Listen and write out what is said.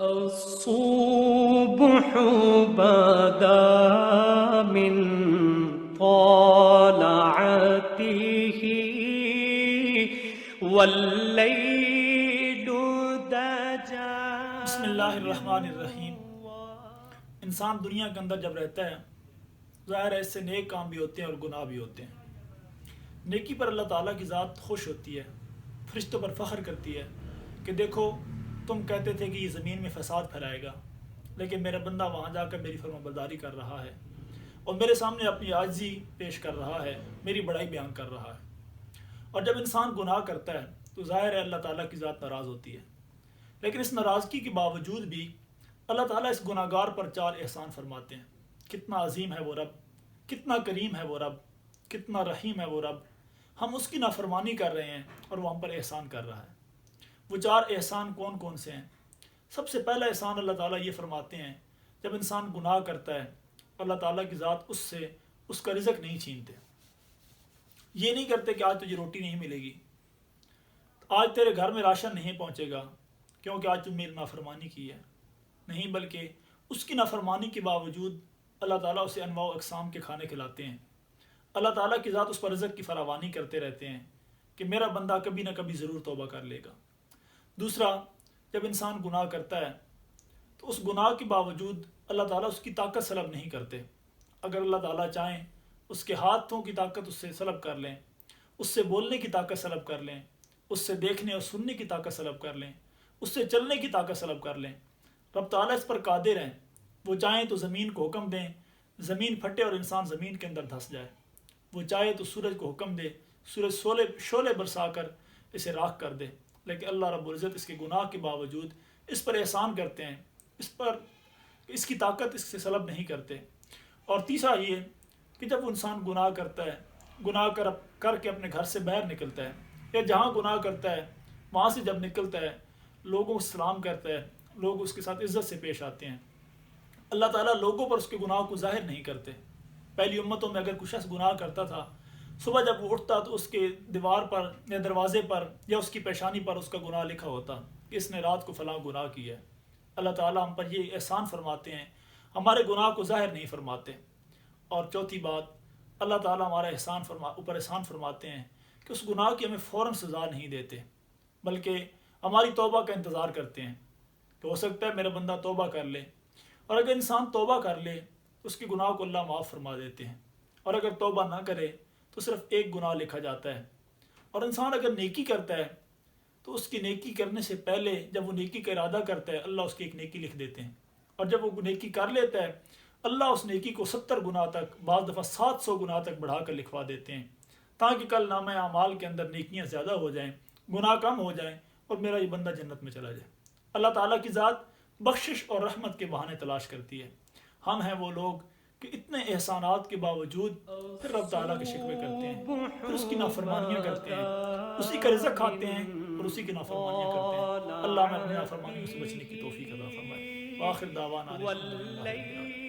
الصبح بدا من طلعته والليل دجى. بسم اللہ الرحمن الرحیم. انسان دنیا کے اندر جب رہتا ہے ظاہر ہے اس سے نیک کام بھی ہوتے ہیں اور گناہ بھی ہوتے ہیں. نیکی پر اللہ تعالیٰ کی ذات خوش ہوتی ہے، فرشتوں پر فخر کرتی ہے کہ دیکھو تم کہتے تھے کہ یہ زمین میں فساد پھیلائے گا، لیکن میرا بندہ وہاں جا کر میری فرما برداری کر رہا ہے اور میرے سامنے اپنی عاجزی پیش کر رہا ہے، میری بڑائی بیان کر رہا ہے. اور جب انسان گناہ کرتا ہے تو ظاہر ہے اللہ تعالیٰ کی ذات ناراض ہوتی ہے، لیکن اس ناراضگی کے باوجود بھی اللہ تعالیٰ اس گناہ گار پر 4 احسان فرماتے ہیں. کتنا عظیم ہے وہ رب، کتنا کریم ہے وہ رب، کتنا رحیم ہے وہ رب. ہم اس کی نافرمانی کر رہے ہیں اور وہ ہم پر احسان کر رہا ہے. وہ 4 احسان کون کون سے ہیں؟ سب سے پہلا احسان اللہ تعالیٰ یہ فرماتے ہیں جب انسان گناہ کرتا ہے اللہ تعالیٰ کی ذات اس سے اس کا رزق نہیں چھینتے. یہ نہیں کرتے کہ آج تجھے روٹی نہیں ملے گی، آج تیرے گھر میں راشن نہیں پہنچے گا کیونکہ آج تم میری نافرمانی کی ہے. نہیں، بلکہ اس کی نافرمانی کے باوجود اللہ تعالیٰ اسے انواع و اقسام کے کھانے کھلاتے ہیں. اللہ تعالیٰ کی ذات اس پر رزق کی فراوانی کرتے رہتے ہیں کہ میرا بندہ کبھی نہ کبھی ضرور توبہ کر لے گا. دوسرا، جب انسان گناہ کرتا ہے تو اس گناہ کے باوجود اللہ تعالیٰ اس کی طاقت سلب نہیں کرتے. اگر اللہ تعالیٰ چاہیں اس کے ہاتھوں کی طاقت اس سے سلب کر لیں، اس سے بولنے کی طاقت سلب کر لیں، اس سے دیکھنے اور سننے کی طاقت سلب کر لیں، اس سے چلنے کی طاقت سلب کر لیں. رب تعالیٰ اس پر قادر ہیں. وہ چاہیں تو زمین کو حکم دیں زمین پھٹے اور انسان زمین کے اندر دھس جائے. وہ چاہے تو سورج کو حکم دے سورج شعلے برسا کر اسے راکھ کر دے. لیکن اللہ رب العزت اس کے گناہ کے باوجود اس پر احسان کرتے ہیں، اس کی طاقت اس سے سلب نہیں کرتے. اور تیسرا یہ کہ جب وہ انسان گناہ کرتا ہے، گناہ کر کے اپنے گھر سے باہر نکلتا ہے یا جہاں گناہ کرتا ہے وہاں سے جب نکلتا ہے لوگوں کو سلام کرتا ہے، لوگ اس کے ساتھ عزت سے پیش آتے ہیں. اللہ تعالیٰ لوگوں پر اس کے گناہ کو ظاہر نہیں کرتے. پہلی امتوں میں اگر کچھ شخص گناہ کرتا تھا، صبح جب وہ اٹھتا تو اس کے دیوار پر یا دروازے پر یا اس کی پیشانی پر اس کا گناہ لکھا ہوتا کہ اس نے رات کو فلاں گناہ کیا ہے. اللہ تعالیٰ ہم پر یہ احسان فرماتے ہیں، ہمارے گناہ کو ظاہر نہیں فرماتے. اور چوتھی بات، اللہ تعالیٰ ہمارا اوپر احسان فرماتے ہیں کہ اس گناہ کی ہمیں فوراً سزا نہیں دیتے، بلکہ ہماری توبہ کا انتظار کرتے ہیں کہ ہو سکتا ہے میرا بندہ توبہ کر لے. اور اگر انسان توبہ کر لے تو اس کے گناہ کو اللہ معاف فرما دیتے ہیں، اور اگر توبہ نہ کرے تو صرف ایک گناہ لکھا جاتا ہے. اور انسان اگر نیکی کرتا ہے تو اس کی نیکی کرنے سے پہلے جب وہ نیکی کا ارادہ کرتا ہے اللہ اس کی ایک نیکی لکھ دیتے ہیں. اور جب وہ نیکی کر لیتا ہے اللہ اس نیکی کو 70 گناہ تک، بعض دفعہ 700 گناہ تک بڑھا کر لکھوا دیتے ہیں، تاکہ کل نامہ اعمال کے اندر نیکیاں زیادہ ہو جائیں، گناہ کم ہو جائیں اور میرا یہ بندہ جنت میں چلا جائے. اللہ تعالیٰ کی ذات بخشش اور رحمت کے بہانے تلاش کرتی ہے. ہم ہیں وہ لوگ کہ اتنے احسانات کے باوجود پھر رب تعالیٰ کے شکوے کرتے ہیں، پھر اس کی نافرمانیاں کرتے ہیں، اسی کا رزق کھاتے ہیں اور اسی کی نافرمانیاں کرتے ہیں. اللہ ہمیں اپنی نافرمانیوں سے بچنے کی توفیق عطا فرمائے. وآخر دعوانا الحمدللہ.